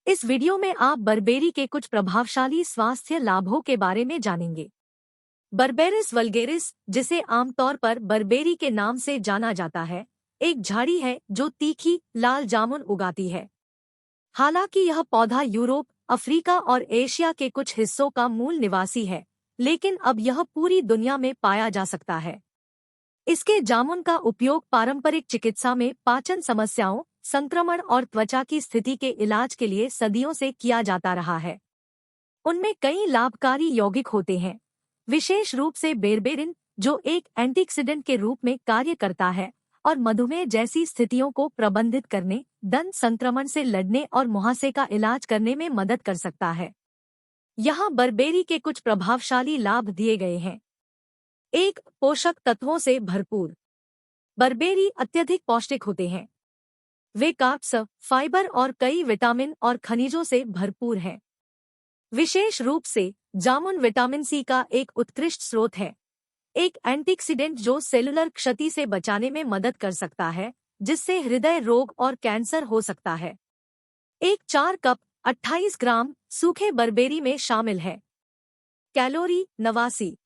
इस वीडियो में आप बरबेरी के कुछ प्रभावशाली स्वास्थ्य लाभों के बारे में जानेंगे। बर्बेरिस वल्गेरिस, जिसे आमतौर पर बरबेरी के नाम से जाना जाता है, एक झाड़ी है जो तीखी लाल जामुन उगाती है। हालांकि यह पौधा यूरोप, अफ्रीका और एशिया के कुछ हिस्सों का मूल निवासी है, लेकिन अब यह पूरी दुनिया में पाया जा सकता है। इसके जामुन का उपयोग पारंपरिक चिकित्सा में पाचन समस्याओं, संक्रमण और त्वचा की स्थिति के इलाज के लिए सदियों से किया जाता रहा है। उनमें कई लाभकारी यौगिक होते हैं, विशेष रूप से बेरबेरिन, जो एक एंटीऑक्सीडेंट के रूप में कार्य करता है और मधुमेह जैसी स्थितियों को प्रबंधित करने, दंत संक्रमण से लड़ने और मुहासे का इलाज करने में मदद कर सकता है। यहाँ बरबेरी के कुछ प्रभावशाली लाभ दिए गए हैं। 1. पोषक तत्वों से भरपूर। बरबेरी अत्यधिक पौष्टिक होते हैं। वे कार्ब्स, फाइबर और कई विटामिन और खनिजों से भरपूर हैं। विशेष रूप से जामुन विटामिन सी का एक उत्कृष्ट स्रोत है, एक एंटीऑक्सीडेंट जो सेलुलर क्षति से बचाने में मदद कर सकता है, जिससे हृदय रोग और कैंसर हो सकता है। 4 कप 28 ग्राम सूखे बरबेरी में शामिल है। कैलोरी 89,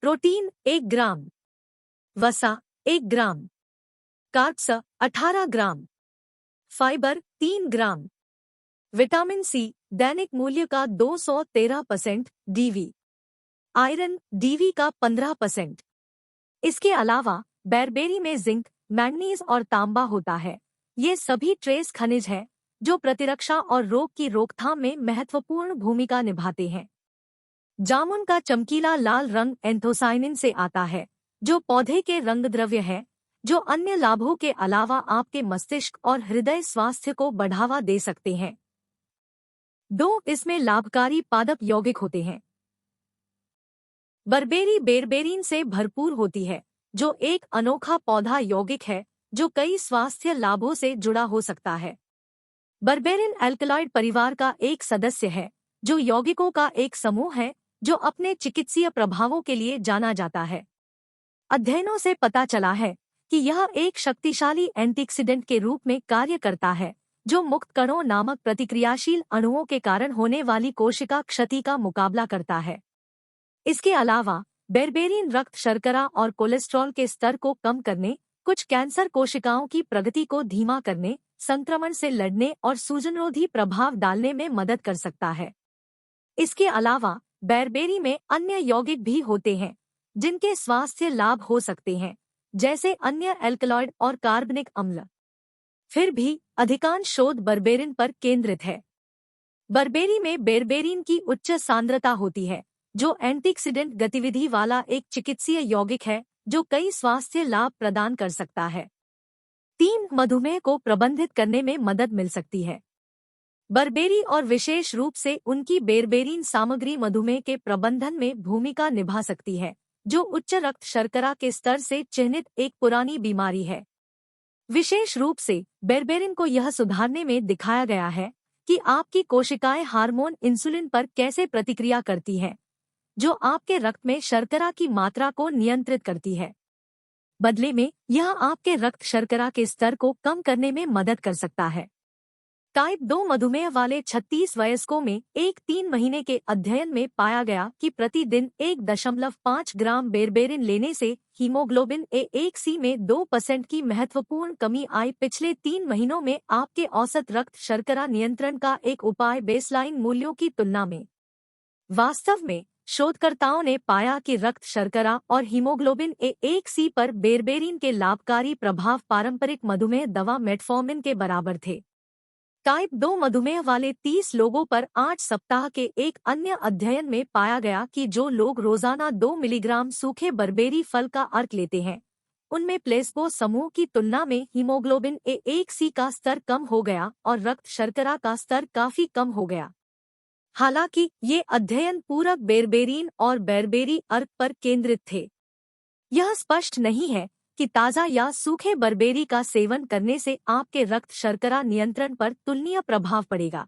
प्रोटीन 1 ग्राम, वसा 1 ग्राम, कार्ब्स 18 ग्राम, फाइबर 3 ग्राम, विटामिन सी दैनिक मूल्य का 213% डीवी, आयरन डीवी का 15%। इसके अलावा बेरबेरी में जिंक, मैंगनीज और तांबा होता है। ये सभी ट्रेस खनिज हैं जो प्रतिरक्षा और रोग की रोकथाम में महत्वपूर्ण भूमिका निभाते हैं। जामुन का चमकीला लाल रंग एंथोसायनिन से आता है, जो पौधे के रंगद्रव्य है, जो अन्य लाभों के अलावा आपके मस्तिष्क और हृदय स्वास्थ्य को बढ़ावा दे सकते हैं। 2. इसमें लाभकारी पादप यौगिक होते हैं। बरबेरी बेरबेरीन से भरपूर होती है, जो एक अनोखा पौधा यौगिक है जो कई स्वास्थ्य लाभों से जुड़ा हो सकता है। बरबेरिन एल्कलॉइड परिवार का एक सदस्य है, जो यौगिकों का एक समूह है जो अपने चिकित्सीय प्रभावों के लिए जाना जाता है। अध्ययनों से पता चला है कि यह एक शक्तिशाली एंटीऑक्सीडेंट के रूप में कार्य करता है, जो मुक्त कणों नामक प्रतिक्रियाशील अणुओं के कारण होने वाली कोशिका क्षति का मुकाबला करता है। इसके अलावा बेरबेरिन रक्त शर्करा और कोलेस्ट्रॉल के स्तर को कम करने, कुछ कैंसर कोशिकाओं की प्रगति को धीमा करने, संक्रमण से लड़ने और सूजनरोधी प्रभाव डालने में मदद कर सकता है। इसके अलावा बेरबेरी में अन्य यौगिक भी होते हैं जिनके स्वास्थ्य लाभ हो सकते हैं, जैसे अन्य एल्कलॉइड और कार्बनिक अम्ल। फिर भी अधिकांश शोध बरबेरिन पर केंद्रित है। बरबेरी में बेरबेरिन की उच्च सांद्रता होती है, जो एंटीऑक्सीडेंट गतिविधि वाला एक चिकित्सीय यौगिक है जो कई स्वास्थ्य लाभ प्रदान कर सकता है। 3. मधुमेह को प्रबंधित करने में मदद मिल सकती है। बरबेरी और विशेष रूप से उनकी बेरबेरिन सामग्री मधुमेह के प्रबंधन में भूमिका निभा सकती है, जो उच्च रक्त शर्करा के स्तर से चिह्नित एक पुरानी बीमारी है। विशेष रूप से बेरबेरिन को यह सुधारने में दिखाया गया है कि आपकी कोशिकाएं हार्मोन इंसुलिन पर कैसे प्रतिक्रिया करती हैं, जो आपके रक्त में शर्करा की मात्रा को नियंत्रित करती है। बदले में यह आपके रक्त शर्करा के स्तर को कम करने में मदद कर सकता है। टाइप 2 मधुमेह वाले 36 वयस्कों में एक 3 महीने के अध्ययन में पाया गया कि प्रतिदिन 1.5 ग्राम बेरबेरिन लेने से हीमोग्लोबिन A1C में 2% की महत्वपूर्ण कमी आई। पिछले 3 महीनों में आपके औसत रक्त शर्करा नियंत्रण का एक उपाय बेसलाइन मूल्यों की तुलना में। वास्तव में शोधकर्ताओं ने पाया कि रक्त शर्करा और हीमोग्लोबिन A1C पर बेरबेरिन के लाभकारी प्रभाव पारंपरिक मधुमेह दवा मेटफॉर्मिन के बराबर थे। टाइप 2 मधुमेह वाले 30 लोगों पर 8 सप्ताह के एक अन्य अध्ययन में पाया गया कि जो लोग रोजाना 2 मिलीग्राम सूखे बरबेरी फल का अर्क लेते हैं, उनमें प्लेसबो समूह की तुलना में हीमोग्लोबिन A1C का स्तर कम हो गया और रक्त शर्करा का स्तर काफी कम हो गया। हालांकि ये अध्ययन पूरक बेरबेरिन और बेरबेरी अर्क पर केंद्रित थे। यह स्पष्ट नहीं है कि ताज़ा या सूखे बरबेरी का सेवन करने से आपके रक्त शर्करा नियंत्रण पर तुलनीय प्रभाव पड़ेगा।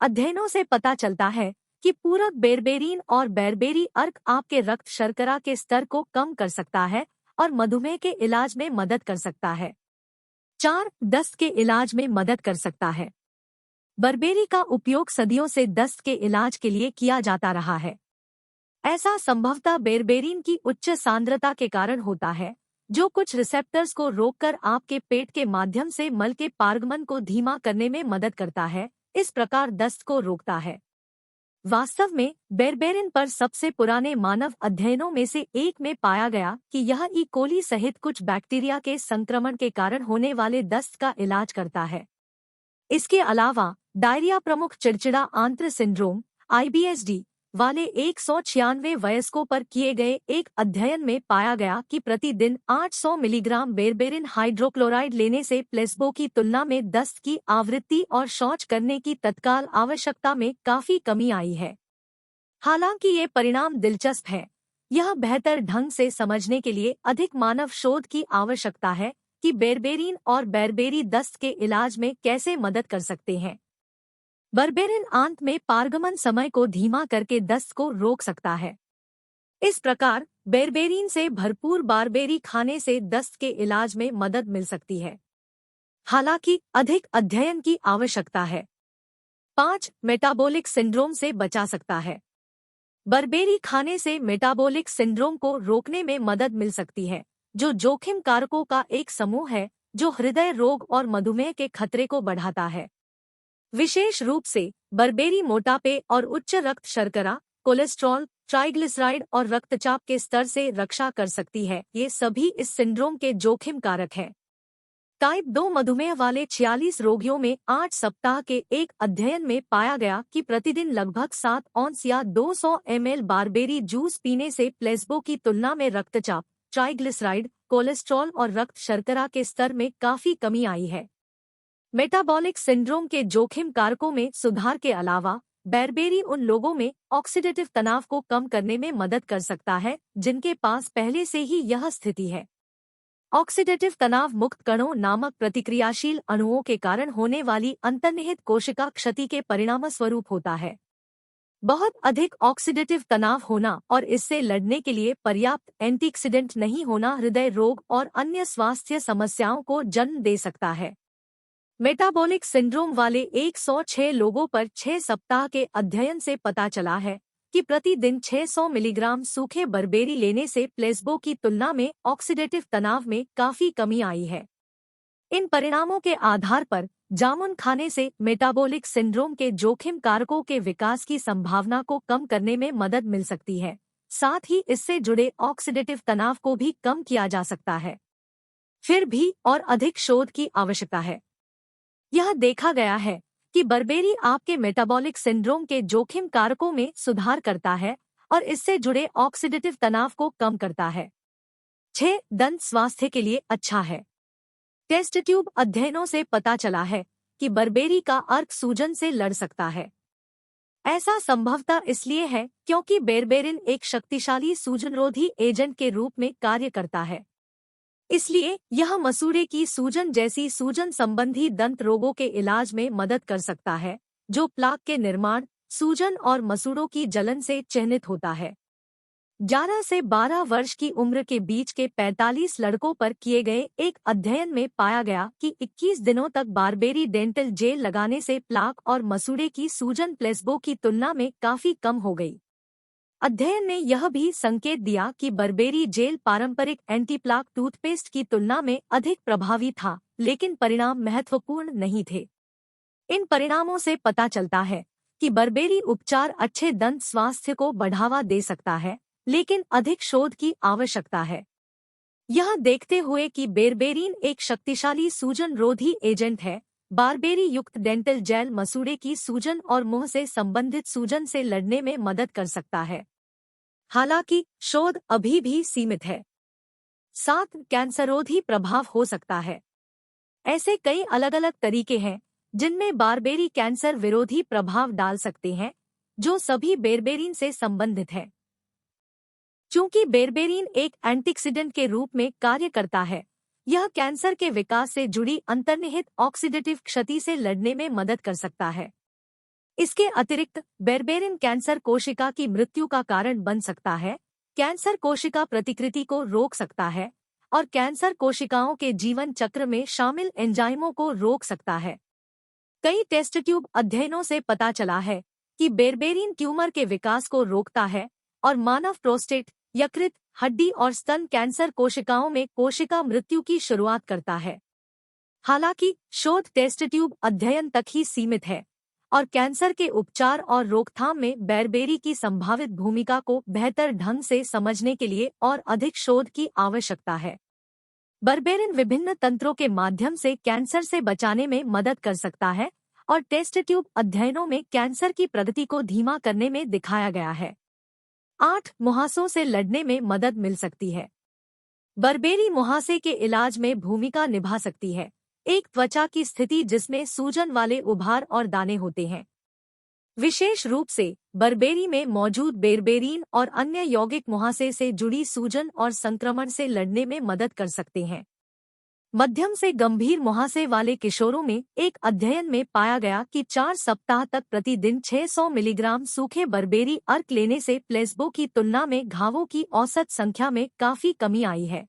अध्ययनों से पता चलता है कि पूरक बेरबेरिन और बेरबेरी अर्क आपके रक्त शर्करा के स्तर को कम कर सकता है और मधुमेह के इलाज में मदद कर सकता है। 4. दस्त के इलाज में मदद कर सकता है। बरबेरी का उपयोग सदियों से दस्त के इलाज के लिए किया जाता रहा है। ऐसा संभवतः बेरबेरिन की उच्च सांद्रता के कारण होता है, जो कुछ रिसेप्टर्स को रोककर आपके पेट के माध्यम से मल के पारगमन को धीमा करने में मदद करता है, इस प्रकार दस्त को रोकता है। वास्तव में बेरबेरिन पर सबसे पुराने मानव अध्ययनों में से एक में पाया गया कि यह ई कोली सहित कुछ बैक्टीरिया के संक्रमण के कारण होने वाले दस्त का इलाज करता है। इसके अलावा डायरिया प्रमुख चिड़चिड़ा आंत्र सिंड्रोम (IBSD) वाले 196 वयस्कों पर किए गए एक अध्ययन में पाया गया कि प्रतिदिन 800 मिलीग्राम बेरबेरिन हाइड्रोक्लोराइड लेने से प्लेसबो की तुलना में दस्त की आवृत्ति और शौच करने की तत्काल आवश्यकता में काफी कमी आई है। हालांकि ये परिणाम दिलचस्प है, यह बेहतर ढंग से समझने के लिए अधिक मानव शोध की आवश्यकता है कि बेरबेरिन और बेरबेरी दस्त के इलाज में कैसे मदद कर सकते हैं। बरबेरिन आंत में पारगमन समय को धीमा करके दस्त को रोक सकता है। इस प्रकार बेरबेरिन से भरपूर बारबेरी खाने से दस्त के इलाज में मदद मिल सकती है। हालांकि अधिक अध्ययन की आवश्यकता है। 5. मेटाबॉलिक सिंड्रोम से बचा सकता है। बरबेरी खाने से मेटाबॉलिक सिंड्रोम को रोकने में मदद मिल सकती है, जो जोखिम कारकों का एक समूह है जो हृदय रोग और मधुमेह के खतरे को बढ़ाता है। विशेष रूप से बरबेरी मोटापे और उच्च रक्त शर्करा, कोलेस्ट्रॉल, ट्राइग्लिसराइड और रक्तचाप के स्तर से रक्षा कर सकती है। ये सभी इस सिंड्रोम के जोखिम कारक हैं। टाइप 2 मधुमेह वाले 46 रोगियों में 8 सप्ताह के एक अध्ययन में पाया गया कि प्रतिदिन लगभग 7 औंस या 200 ml बारबेरी जूस पीने से प्लेसबो की तुलना में रक्तचाप, ट्राइग्लिसराइड, कोलेस्ट्रॉल और रक्त शर्करा के स्तर में काफी कमी आई है। मेटाबॉलिक सिंड्रोम के जोखिम कारकों में सुधार के अलावा बेरबेरी उन लोगों में ऑक्सीडेटिव तनाव को कम करने में मदद कर सकता है जिनके पास पहले से ही यह स्थिति है। ऑक्सीडेटिव तनाव मुक्त कणों नामक प्रतिक्रियाशील अणुओं के कारण होने वाली अंतर्निहित कोशिका क्षति के परिणामस्वरूप होता है। बहुत अधिक ऑक्सीडेटिव तनाव होना और इससे लड़ने के लिए पर्याप्त एंटीऑक्सीडेंट नहीं होना हृदय रोग और अन्य स्वास्थ्य समस्याओं को जन्म दे सकता है। मेटाबॉलिक सिंड्रोम वाले 106 लोगों पर 6 सप्ताह के अध्ययन से पता चला है कि प्रतिदिन 600 मिलीग्राम सूखे बरबेरी लेने से प्लेसबो की तुलना में ऑक्सीडेटिव तनाव में काफी कमी आई है। इन परिणामों के आधार पर जामुन खाने से मेटाबॉलिक सिंड्रोम के जोखिम कारकों के विकास की संभावना को कम करने में मदद मिल सकती है, साथ ही इससे जुड़े ऑक्सीडेटिव तनाव को भी कम किया जा सकता है। फिर भी और अधिक शोध की आवश्यकता है। यह देखा गया है कि बरबेरी आपके मेटाबॉलिक सिंड्रोम के जोखिम कारकों में सुधार करता है और इससे जुड़े ऑक्सीडेटिव तनाव को कम करता है। 6. दंत स्वास्थ्य के लिए अच्छा है। टेस्ट ट्यूब अध्ययनों से पता चला है कि बरबेरी का अर्क सूजन से लड़ सकता है। ऐसा संभवतः इसलिए है क्योंकि बेरबेरिन एक शक्तिशाली सूजनरोधी एजेंट के रूप में कार्य करता है। इसलिए यह मसूड़े की सूजन जैसी सूजन संबंधी दंत रोगों के इलाज में मदद कर सकता है, जो प्लाक के निर्माण, सूजन और मसूड़ों की जलन से चिह्नित होता है। 11 से 12 वर्ष की उम्र के बीच के 45 लड़कों पर किए गए एक अध्ययन में पाया गया कि 21 दिनों तक बारबेरी डेंटल जेल लगाने से प्लाक और मसूड़े की सूजन प्लेसबो की तुलना में काफी कम हो गई। अध्ययन ने यह भी संकेत दिया कि बरबेरी जेल पारंपरिक एंटीप्लाक टूथपेस्ट की तुलना में अधिक प्रभावी था, लेकिन परिणाम महत्वपूर्ण नहीं थे। इन परिणामों से पता चलता है कि बरबेरी उपचार अच्छे दंत स्वास्थ्य को बढ़ावा दे सकता है, लेकिन अधिक शोध की आवश्यकता है। यह देखते हुए कि बेरबेरिन एक शक्तिशाली सूजन रोधी एजेंट है, बारबेरी युक्त डेंटल जेल मसूड़े की सूजन और मुंह से संबंधित सूजन से लड़ने में मदद कर सकता है। हालांकि शोध अभी भी सीमित है। 7. कैंसरोधी प्रभाव हो सकता है। ऐसे कई अलग अलग तरीके हैं जिनमें बारबेरी कैंसर विरोधी प्रभाव डाल सकते हैं, जो सभी बेरबेरिन से संबंधित है। चूंकि बेरबेरिन एक एंटीऑक्सीडेंट के रूप में कार्य करता है, यह कैंसर के विकास से जुड़ी अंतर्निहित ऑक्सीडेटिव क्षति से लड़ने में मदद कर सकता है। इसके अतिरिक्त बेरबेरिन कैंसर कोशिका की मृत्यु का कारण बन सकता है, कैंसर कोशिका प्रतिकृति को रोक सकता है और कैंसर कोशिकाओं के जीवन चक्र में शामिल एंजाइमों को रोक सकता है। कई टेस्ट ट्यूब अध्ययनों से पता चला है कि बेरबेरिन ट्यूमर के विकास को रोकता है और मानव प्रोस्टेट, यकृत, हड्डी और स्तन कैंसर कोशिकाओं में कोशिका मृत्यु की शुरुआत करता है। हालांकि शोध टेस्ट ट्यूब अध्ययन तक ही सीमित है और कैंसर के उपचार और रोकथाम में बेरबेरी की संभावित भूमिका को बेहतर ढंग से समझने के लिए और अधिक शोध की आवश्यकता है। बर्बेरिन विभिन्न तंत्रों के माध्यम से कैंसर से बचाने में मदद कर सकता है और टेस्ट ट्यूब अध्ययनों में कैंसर की प्रगति को धीमा करने में दिखाया गया है। 8 मुहासों से लड़ने में मदद मिल सकती है। बर्बेरी मुहासे के इलाज में भूमिका निभा सकती है, एक त्वचा की स्थिति जिसमें सूजन वाले उभार और दाने होते हैं। विशेष रूप से बर्बेरी में मौजूद बेरबेरीन और अन्य यौगिक मुहासे से जुड़ी सूजन और संक्रमण से लड़ने में मदद कर सकते हैं। मध्यम से गंभीर मुहासे वाले किशोरों में एक अध्ययन में पाया गया कि 4 सप्ताह तक प्रतिदिन 600 मिलीग्राम सूखे बर्बेरी अर्क लेने से प्लेसबो की तुलना में घावों की औसत संख्या में काफी कमी आई है।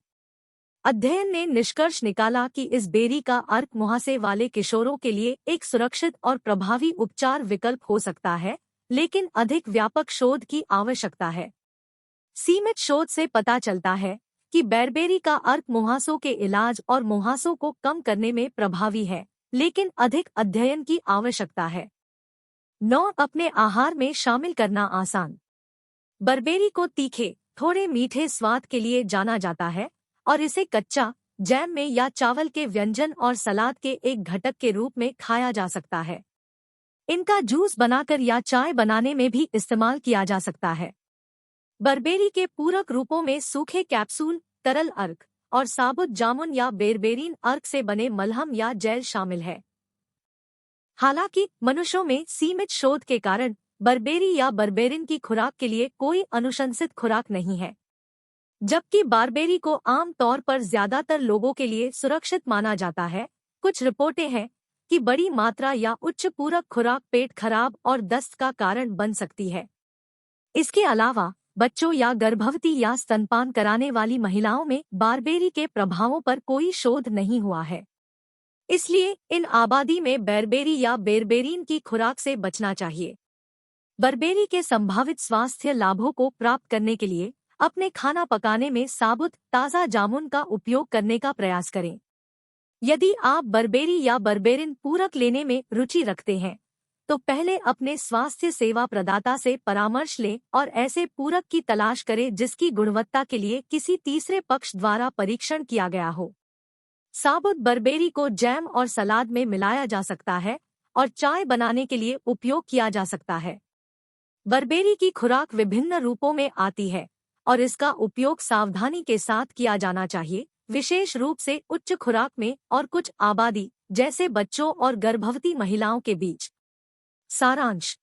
अध्ययन ने निष्कर्ष निकाला कि इस बेरी का अर्क मुहासे वाले किशोरों के लिए एक सुरक्षित और प्रभावी उपचार विकल्प हो सकता है, लेकिन अधिक व्यापक शोध की आवश्यकता है। सीमित शोध से पता चलता है कि बेरबेरी का अर्क मुहासों के इलाज और मुहासों को कम करने में प्रभावी है, लेकिन अधिक अध्ययन की आवश्यकता है। 9 अपने आहार में शामिल करना आसान। बर्बेरी को तीखे, थोड़े मीठे स्वाद के लिए जाना जाता है और इसे कच्चा, जैम में या चावल के व्यंजन और सलाद के एक घटक के रूप में खाया जा सकता है। इनका जूस बनाकर या चाय बनाने में भी इस्तेमाल किया जा सकता है। बर्बेरी के पूरक रूपों में सूखे कैप्सूल, तरल अर्क और साबुत जामुन या बेरबेरीन अर्क से बने मलहम या जेल शामिल है। हालांकि मनुष्यों में सीमित शोध के कारण बर्बेरी या बर्बेरिन की खुराक के लिए कोई अनुशंसित खुराक नहीं है, जबकि बारबेरी को आम तौर पर ज्यादातर लोगों के लिए सुरक्षित माना जाता है। कुछ रिपोर्टें हैं कि बड़ी मात्रा या उच्च पूरक खुराक पेट खराब और दस्त का कारण बन सकती है। इसके अलावा बच्चों या गर्भवती या स्तनपान कराने वाली महिलाओं में बारबेरी के प्रभावों पर कोई शोध नहीं हुआ है। इसलिए इन आबादी में बेरबेरी या बेरबेरीन की खुराक से बचना चाहिए। बर्बेरी के संभावित स्वास्थ्य लाभों को प्राप्त करने के लिए अपने खाना पकाने में साबुत ताज़ा जामुन का उपयोग करने का प्रयास करें। यदि आप बर्बेरी या बर्बेरिन पूरक लेने में रुचि रखते हैं, तो पहले अपने स्वास्थ्य सेवा प्रदाता से परामर्श लें और ऐसे पूरक की तलाश करें जिसकी गुणवत्ता के लिए किसी तीसरे पक्ष द्वारा परीक्षण किया गया हो। साबुत बर्बेरी को जैम और सलाद में मिलाया जा सकता है और चाय बनाने के लिए उपयोग किया जा सकता है। बर्बेरी की खुराक विभिन्न रूपों में आती है और इसका उपयोग सावधानी के साथ किया जाना चाहिए, विशेष रूप से उच्च खुराक में और कुछ आबादी जैसे बच्चों और गर्भवती महिलाओं के बीच। सारांश: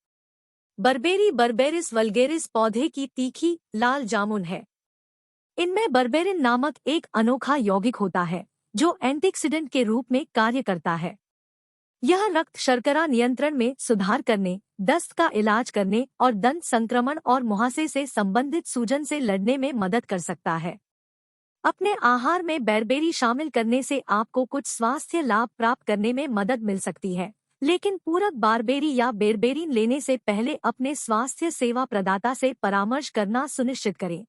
बर्बेरी बर्बेरिस वल्गेरिस पौधे की तीखी लाल जामुन है। इनमें बर्बेरिन नामक एक अनोखा यौगिक होता है जो एंटीऑक्सीडेंट के रूप में कार्य करता है। यह रक्त शर्करा नियंत्रण में सुधार करने, दस्त का इलाज करने और दंत संक्रमण और मुहासे से संबंधित सूजन से लड़ने में मदद कर सकता है। अपने आहार में बेरबेरी शामिल करने से आपको कुछ स्वास्थ्य लाभ प्राप्त करने में मदद मिल सकती है, लेकिन पूरक बारबेरी या बेरबेरीन लेने से पहले अपने स्वास्थ्य सेवा प्रदाता से परामर्श करना सुनिश्चित करें।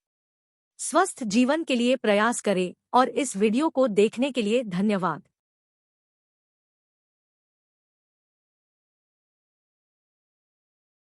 स्वस्थ जीवन के लिए प्रयास करें और इस वीडियो को देखने के लिए धन्यवाद।